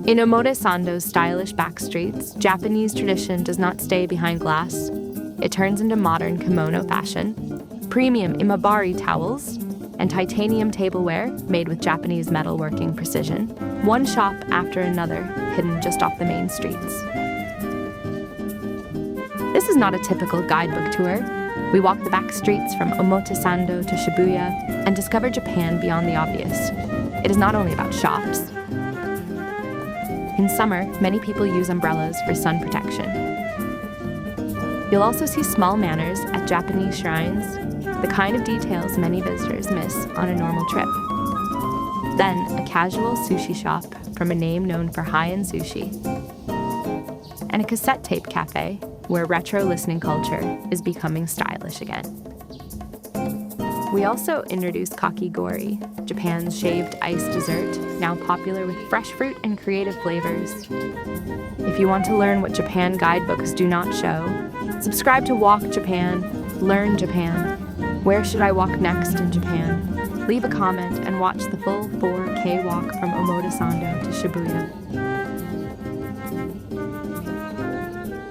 In Omotesando's stylish backstreets, Japanese tradition does not stay behind glass. It turns into modern kimono fashion, premium Imabari towels, and titanium tableware made with Japanese metalworking precision, one shop after another hidden just off the main streets. This is not a typical guidebook tour. We walk the back streets from Omotesando to Shibuya and discover Japan beyond the obvious. It is not only about shops. In summer, many people use umbrellas for sun protection. You'll also see small manners at Japanese shrines, the kind of details many visitors miss on a normal trip. Then, a casual sushi shop from a name known for high-end sushi. And a cassette tape cafe where retro listening culture is becoming stylish again. We also introduced kakigori, Japan's shaved ice dessert, now popular with fresh fruit and creative flavors. If you want to learn what Japan guidebooks do not show, subscribe to Walk Japan, Learn Japan. Where should I walk next in Japan? Leave a comment and watch the full 4K walk from Omotesando to Shibuya.